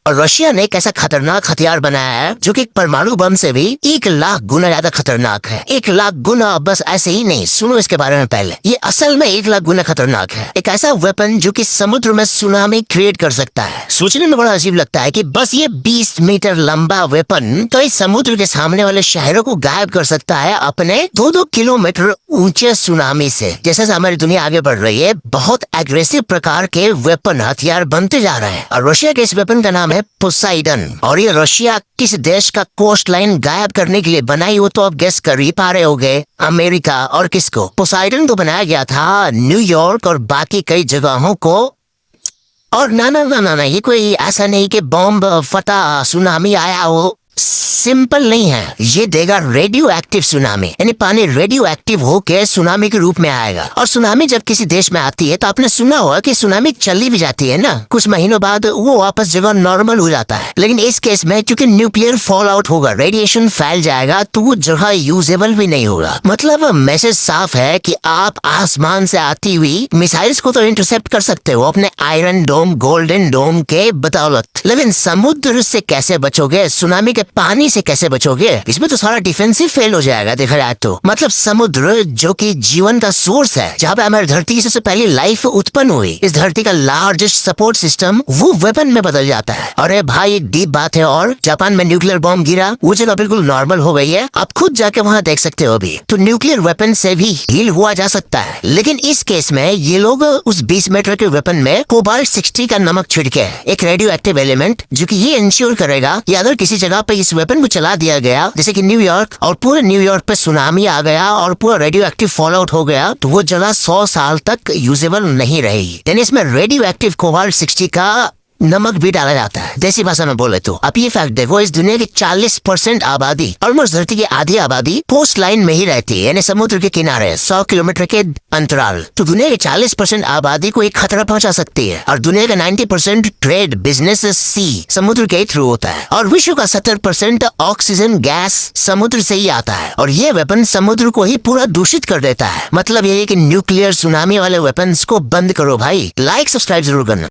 और रशिया ने एक ऐसा खतरनाक हथियार बनाया है जो कि परमाणु बम से भी 1 लाख गुना ज्यादा खतरनाक है। 1 लाख गुना, बस ऐसे ही नहीं, सुनो इसके बारे में पहले। ये असल में 1 लाख गुना खतरनाक है। एक ऐसा वेपन जो कि समुद्र में सुनामी क्रिएट कर सकता है। सोचने में बड़ा अजीब लगता है कि बस ये 20 मीटर लंबा वेपन तो इस समुद्र के सामने वाले शहरों को गायब कर सकता है अपने 2-2 किलोमीटर ऊंचे सुनामी से। जैसे हमारी दुनिया आगे बढ़ रही है, बहुत एग्रेसिव प्रकार के वेपन हथियार बनते जा रहे हैं। और रशिया के इस वेपन का नाम है पोसाइडन। और ये रशिया किस देश का कोस्ट लाइन गायब करने के लिए बनाई हो तो आप गेस कर ही पा रहे होगे, अमेरिका। और किसको? पोसाइडन तो बनाया गया था न्यूयॉर्क और बाकी कई जगहों को। और ना, ये कोई ऐसा नहीं कि बॉम्ब फटा सुनामी आया हो। सिंपल नहीं है, ये देगा रेडियो एक्टिव सुनामी, यानी पानी रेडियो एक्टिव होके सुनामी के रूप में आएगा। और सुनामी जब किसी देश में आती है तो आपने सुना होगा कि सुनामी चली भी जाती है ना, कुछ महीनों बाद वो वापस जगह नॉर्मल हो जाता है। लेकिन इस केस में क्योंकि न्यूक्लियर फॉल आउट होगा, रेडिएशन फैल जाएगा, तो वो जगह यूजेबल भी नहीं होगा। मतलब मैसेज साफ है कि आप आसमान से आती हुई मिसाइल्स को तो इंटरसेप्ट कर सकते हो अपने आयरन डोम, गोल्डन डोम के बदौलत, लेकिन समुद्र से कैसे बचोगे? सुनामी के पानी से कैसे बचोगे? इसमें तो सारा डिफेंसिव फेल हो जाएगा देखा जाए तो। मतलब समुद्र जो कि जीवन का सोर्स है, जहाँ पे हमारी धरती से पहले लाइफ उत्पन्न हुई, इस धरती का लार्जेस्ट सपोर्ट सिस्टम वो वेपन में बदल जाता है। अरे भाई एक डीप बात है। और जापान में न्यूक्लियर बॉम्ब गिरा, वो जगह बिल्कुल नॉर्मल हो गई है, आप खुद जाके वहाँ देख सकते हो अभी। तो न्यूक्लियर वेपन से भी हील हुआ जा सकता है। लेकिन इस केस में ये लोग उस 20 मीटर के वेपन में कोबाल्ट 60 का नमक छिड़के, एक रेडियो एक्टिव एलिमेंट जो कि ये इंश्योर करेगा कि अगर किसी जगह पे इस वेपन को चला दिया गया, जैसे कि न्यूयॉर्क, और पूरे न्यूयॉर्क पे सुनामी आ गया और पूरा रेडियो एक्टिव फॉल आउट हो गया, तो वो जगह 100 साल तक यूजेबल नहीं रहेगी। यानी इसमें रेडियो एक्टिव कोबाल्ट 60 का नमक भी डाला जाता है। देसी भाषा में बोले तो अब ये फैक्ट देखो, इस दुनिया की 40% आबादी, ऑलमोस्ट धरती की आधी आबादी कोस्ट लाइन में ही रहती है, यानी समुद्र के किनारे 100 किलोमीटर के अंतराल। तो दुनिया की 40% आबादी को एक खतरा पहुंचा सकती है। और दुनिया का 90% ट्रेड, बिजनेस सी समुद्र के थ्रू होता है। और विश्व का 70% ऑक्सीजन गैस समुद्र से ही आता है। और ये वेपन समुद्र को ही पूरा दूषित कर देता है। मतलब ये कि न्यूक्लियर सुनामी वाले वेपन्स को बंद करो भाई। लाइक सब्सक्राइब जरूर करना।